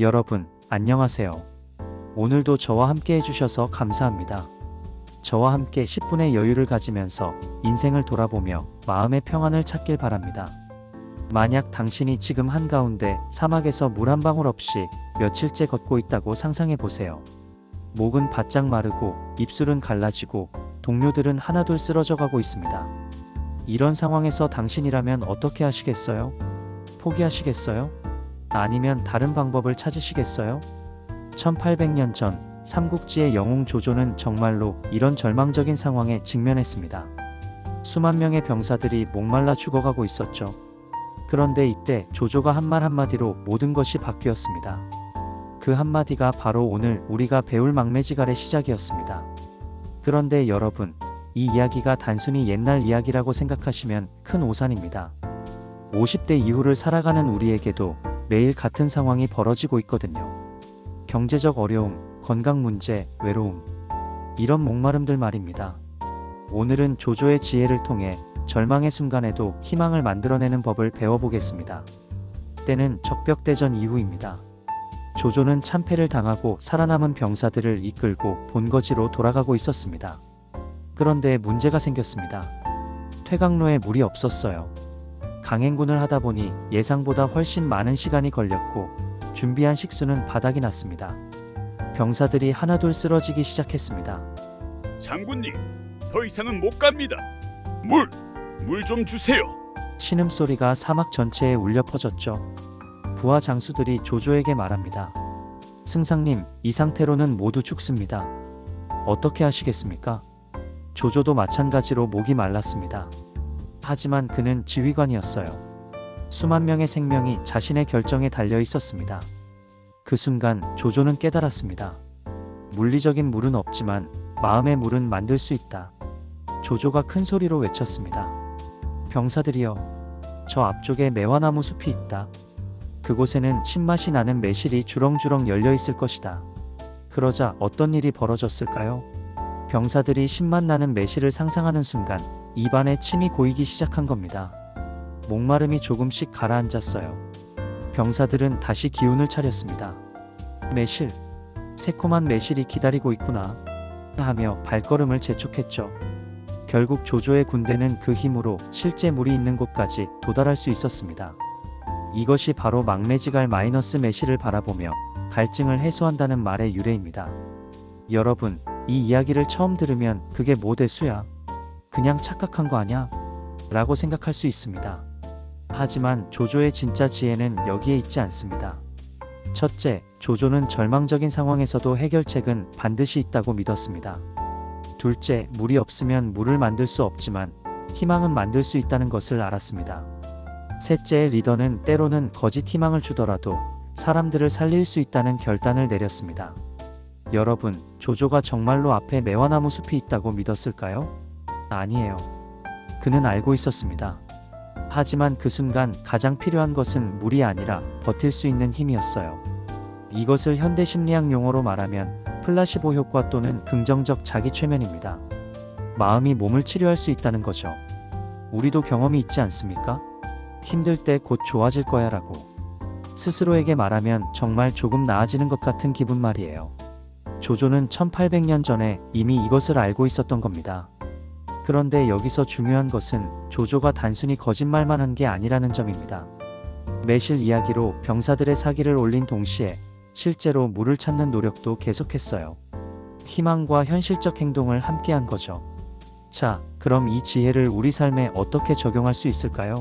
여러분, 안녕하세요. 오늘도 저와 함께 해주셔서 감사합니다. 저와 함께 10분의 여유를 가지면서 인생을 돌아보며 마음의 평안을 찾길 바랍니다. 만약 당신이 지금 한가운데 사막에서 물 한 방울 없이 며칠째 걷고 있다고 상상해 보세요. 목은 바짝 마르고 입술은 갈라지고 동료들은 하나둘 쓰러져 가고 있습니다. 이런 상황에서 당신이라면 어떻게 하시겠어요? 포기하시겠어요? 아니면 다른 방법을 찾으시겠어요? 1800년 전 삼국지의 영웅 조조는 정말로 이런 절망적인 상황에 직면했습니다. 수만 명의 병사들이 목말라 죽어가고 있었죠. 그런데 이때 조조가 한 말 한마디로 모든 것이 바뀌었습니다. 그 한마디가 바로 오늘 우리가 배울 망매지갈의 시작이었습니다. 그런데 여러분, 이 이야기가 단순히 옛날 이야기라고 생각하시면 큰 오산입니다. 50대 이후를 살아가는 우리에게도 매일 같은 상황이 벌어지고 있거든요. 경제적 어려움, 건강 문제, 외로움, 이런 목마름들 말입니다. 오늘은 조조의 지혜를 통해 절망의 순간에도 희망을 만들어내는 법을 배워보겠습니다. 때는 적벽대전 이후입니다. 조조는 참패를 당하고 살아남은 병사들을 이끌고 본거지로 돌아가고 있었습니다. 그런데 문제가 생겼습니다. 퇴강로에 물이 없었어요. 강행군을 하다 보니 예상보다 훨씬 많은 시간이 걸렸고 준비한 식수는 바닥이 났습니다. 병사들이 하나둘 쓰러지기 시작했습니다. 장군님, 더 이상은 못 갑니다. 물 좀 주세요. 신음소리가 사막 전체에 울려 퍼졌죠. 부하 장수들이 조조에게 말합니다. 승상님, 이 상태로는 모두 죽습니다. 어떻게 하시겠습니까? 조조도 마찬가지로 목이 말랐습니다. 하지만 그는 지휘관이었어요. 수만 명의 생명이 자신의 결정에 달려 있었습니다. 그 순간 조조는 깨달았습니다. 물리적인 물은 없지만 마음의 물은 만들 수 있다. 조조가 큰 소리로 외쳤습니다. 병사들이여, 저 앞쪽에 매화나무 숲이 있다. 그곳에는 신맛이 나는 매실이 주렁주렁 열려 있을 것이다. 그러자 어떤 일이 벌어졌을까요? 병사들이 신맛 나는 매실을 상상하는 순간 입안에 침이 고이기 시작한 겁니다. 목마름이 조금씩 가라앉았어요. 병사들은 다시 기운을 차렸습니다. 매실, 새콤한 매실이 기다리고 있구나 하며 발걸음을 재촉했죠. 결국 조조의 군대는 그 힘으로 실제 물이 있는 곳까지 도달할 수 있었습니다. 이것이 바로 망매지갈 마이너스 매실을 바라보며 갈증을 해소한다는 말의 유래입니다. 여러분, 이 이야기를 처음 들으면 그게 뭐 대수야? 그냥 착각한 거 아냐? 라고 생각할 수 있습니다. 하지만 조조의 진짜 지혜는 여기에 있지 않습니다. 첫째, 조조는 절망적인 상황에서도 해결책은 반드시 있다고 믿었습니다. 둘째, 물이 없으면 물을 만들 수 없지만 희망은 만들 수 있다는 것을 알았습니다. 셋째, 리더는 때로는 거짓 희망을 주더라도 사람들을 살릴 수 있다는 결단을 내렸습니다. 여러분, 조조가 정말로 앞에 매화나무 숲이 있다고 믿었을까요? 아니에요. 그는 알고 있었습니다. 하지만 그 순간 가장 필요한 것은 물이 아니라 버틸 수 있는 힘이었어요. 이것을 현대 심리학 용어로 말하면 플라시보 효과 또는 긍정적 자기 최면입니다. 마음이 몸을 치료할 수 있다는 거죠. 우리도 경험이 있지 않습니까? 힘들 때 곧 좋아질 거야 라고. 스스로에게 말하면 정말 조금 나아지는 것 같은 기분 말이에요. 조조는 1800년 전에 이미 이것을 알고 있었던 겁니다. 그런데 여기서 중요한 것은 조조가 단순히 거짓말만 한 게 아니라는 점입니다. 매실 이야기로 병사들의 사기를 올린 동시에 실제로 물을 찾는 노력도 계속했어요. 희망과 현실적 행동을 함께한 거죠. 자, 그럼 이 지혜를 우리 삶에 어떻게 적용할 수 있을까요?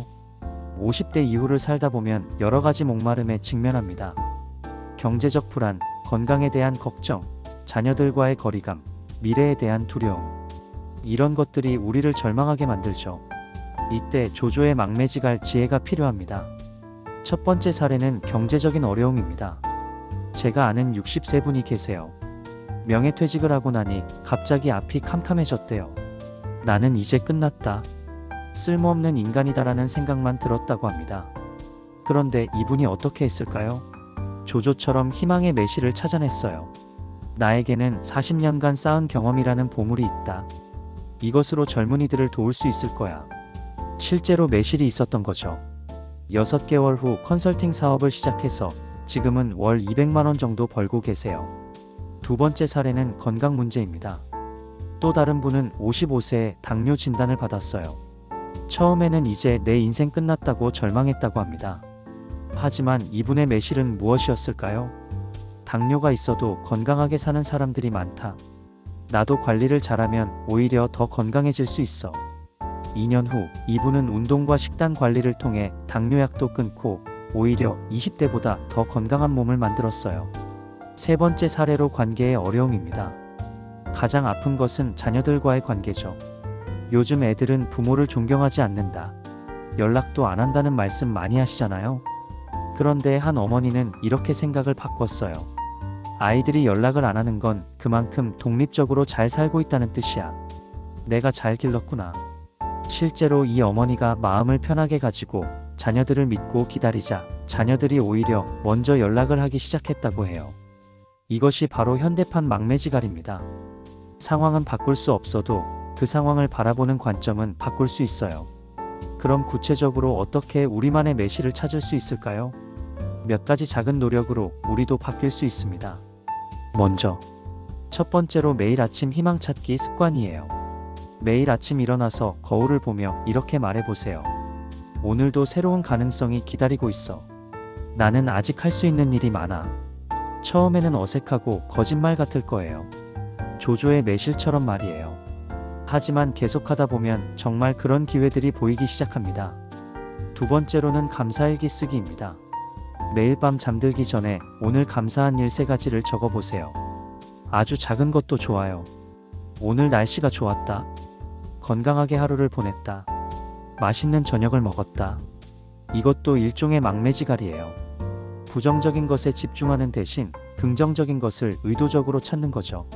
50대 이후를 살다 보면 여러 가지 목마름에 직면합니다. 경제적 불안, 건강에 대한 걱정, 자녀들과의 거리감, 미래에 대한 두려움. 이런 것들이 우리를 절망하게 만들죠. 이때 조조의 망매지갈 지혜가 필요합니다. 첫 번째 사례는 경제적인 어려움입니다. 제가 아는 60세 분이 계세요. 명예퇴직을 하고 나니 갑자기 앞이 캄캄해졌대요. 나는 이제 끝났다. 쓸모없는 인간이다라는 생각만 들었다고 합니다. 그런데 이분이 어떻게 했을까요? 조조처럼 희망의 매실을 찾아냈어요. 나에게는 40년간 쌓은 경험이라는 보물이 있다. 이것으로 젊은이들을 도울 수 있을 거야. 실제로 매실이 있었던 거죠. 6개월 후 컨설팅 사업을 시작해서 지금은 월 200만 원 정도 벌고 계세요. 두 번째 사례는 건강 문제입니다. 또 다른 분은 55세에 당뇨 진단을 받았어요. 처음에는 이제 내 인생 끝났다고 절망했다고 합니다. 하지만 이분의 매실은 무엇이었을까요? 당뇨가 있어도 건강하게 사는 사람들이 많다. 나도 관리를 잘하면 오히려 더 건강해질 수 있어. 2년 후 이분은 운동과 식단 관리를 통해 당뇨약도 끊고 오히려 20대보다 더 건강한 몸을 만들었어요. 세 번째 사례로 관계의 어려움입니다. 가장 아픈 것은 자녀들과의 관계죠. 요즘 애들은 부모를 존경하지 않는다. 연락도 안 한다는 말씀 많이 하시잖아요. 그런데 한 어머니는 이렇게 생각을 바꿨어요. 아이들이 연락을 안 하는 건 그만큼 독립적으로 잘 살고 있다는 뜻이야. 내가 잘 길렀구나. 실제로 이 어머니가 마음을 편하게 가지고 자녀들을 믿고 기다리자 자녀들이 오히려 먼저 연락을 하기 시작했다고 해요. 이것이 바로 현대판 막매지갈입니다. 상황은 바꿀 수 없어도 그 상황을 바라보는 관점은 바꿀 수 있어요. 그럼 구체적으로 어떻게 우리만의 매실을 찾을 수 있을까요? 몇 가지 작은 노력으로 우리도 바뀔 수 있습니다. 먼저, 첫 번째로 매일 아침 희망 찾기 습관이에요. 매일 아침 일어나서 거울을 보며 이렇게 말해보세요. 오늘도 새로운 가능성이 기다리고 있어. 나는 아직 할 수 있는 일이 많아. 처음에는 어색하고 거짓말 같을 거예요. 조조의 매실처럼 말이에요. 하지만 계속하다 보면 정말 그런 기회들이 보이기 시작합니다. 두 번째로는 감사일기 쓰기입니다. 매일 밤 잠들기 전에 오늘 감사한 일 3가지를 적어보세요. 아주 작은 것도 좋아요. 오늘 날씨가 좋았다. 건강하게 하루를 보냈다. 맛있는 저녁을 먹었다. 이것도 일종의 막매지갈이에요. 부정적인 것에 집중하는 대신 긍정적인 것을 의도적으로 찾는 거죠.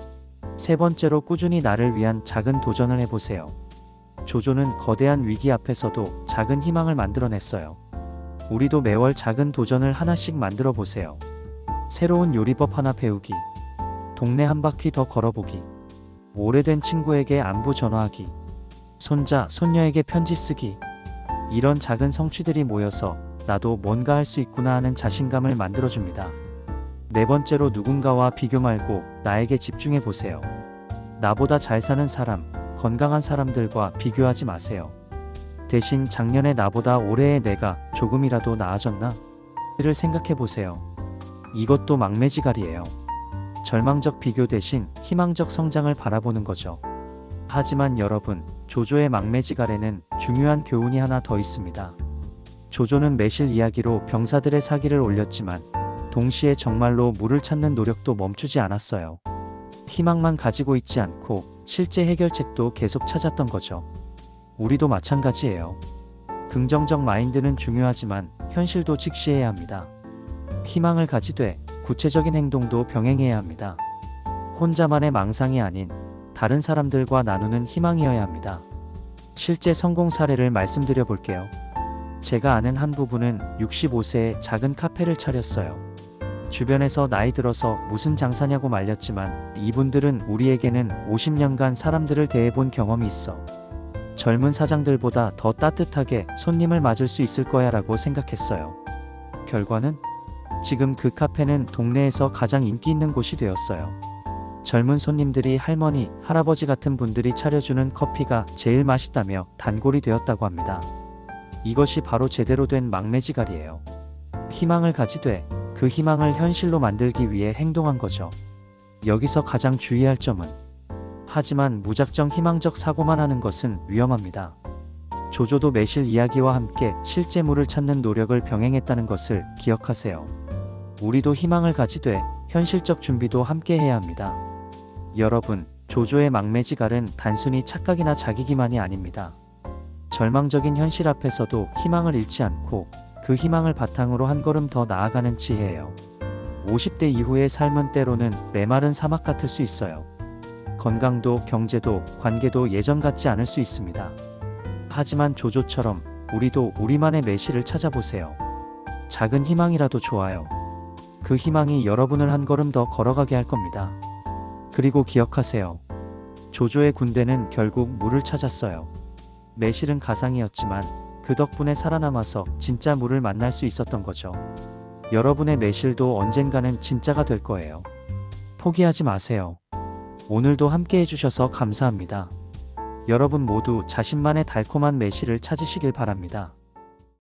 세 번째로 꾸준히 나를 위한 작은 도전을 해보세요. 조조는 거대한 위기 앞에서도 작은 희망을 만들어냈어요. 우리도 매월 작은 도전을 하나씩 만들어 보세요. 새로운 요리법 하나 배우기, 동네 한 바퀴 더 걸어보기, 오래된 친구에게 안부 전화하기, 손자, 손녀에게 편지 쓰기. 이런 작은 성취들이 모여서 나도 뭔가 할 수 있구나 하는 자신감을 만들어줍니다. 네 번째로 누군가와 비교 말고 나에게 집중해 보세요. 나보다 잘 사는 사람, 건강한 사람들과 비교하지 마세요. 대신 작년에 나보다 올해의 내가 조금이라도 나아졌나? 를 생각해 보세요. 이것도 막매지갈이에요. 절망적 비교 대신 희망적 성장을 바라보는 거죠. 하지만 여러분, 조조의 막매지갈에는 중요한 교훈이 하나 더 있습니다. 조조는 매실 이야기로 병사들의 사기를 올렸지만 동시에 정말로 물을 찾는 노력도 멈추지 않았어요. 희망만 가지고 있지 않고 실제 해결책도 계속 찾았던 거죠. 우리도 마찬가지예요. 긍정적 마인드는 중요하지만 현실도 직시해야 합니다. 희망을 가지되 구체적인 행동도 병행해야 합니다. 혼자만의 망상이 아닌 다른 사람들과 나누는 희망이어야 합니다. 실제 성공 사례를 말씀드려 볼게요. 제가 아는 한 부부는 65세에 작은 카페를 차렸어요. 주변에서 나이 들어서 무슨 장사냐고 말렸지만 이분들은 우리에게는 50년간 사람들을 대해본 경험이 있어. 젊은 사장들보다 더 따뜻하게 손님을 맞을 수 있을 거야 라고 생각했어요. 결과는 지금 그 카페는 동네에서 가장 인기 있는 곳이 되었어요. 젊은 손님들이 할머니, 할아버지 같은 분들이 차려주는 커피가 제일 맛있다며 단골이 되었다고 합니다. 이것이 바로 제대로 된 막매지갈이에요. 희망을 가지되 그 희망을 현실로 만들기 위해 행동한 거죠. 여기서 가장 주의할 점은 하지만 무작정 희망적 사고만 하는 것은 위험합니다. 조조도 매실 이야기와 함께 실제물을 찾는 노력을 병행했다는 것을 기억하세요. 우리도 희망을 가지되 현실적 준비도 함께 해야 합니다. 여러분, 조조의 막매지갈은 단순히 착각이나 자기기만이 아닙니다. 절망적인 현실 앞에서도 희망을 잃지 않고 그 희망을 바탕으로 한 걸음 더 나아가는 지혜예요. 50대 이후의 삶은 때로는 메마른 사막 같을 수 있어요. 건강도 경제도 관계도 예전 같지 않을 수 있습니다. 하지만 조조처럼 우리도 우리만의 매실을 찾아보세요. 작은 희망이라도 좋아요. 그 희망이 여러분을 한 걸음 더 걸어가게 할 겁니다. 그리고 기억하세요. 조조의 군대는 결국 물을 찾았어요. 매실은 가상이었지만 그 덕분에 살아남아서 진짜 물을 만날 수 있었던 거죠. 여러분의 매실도 언젠가는 진짜가 될 거예요. 포기하지 마세요. 오늘도 함께 해주셔서 감사합니다. 여러분 모두 자신만의 달콤한 매실을 찾으시길 바랍니다.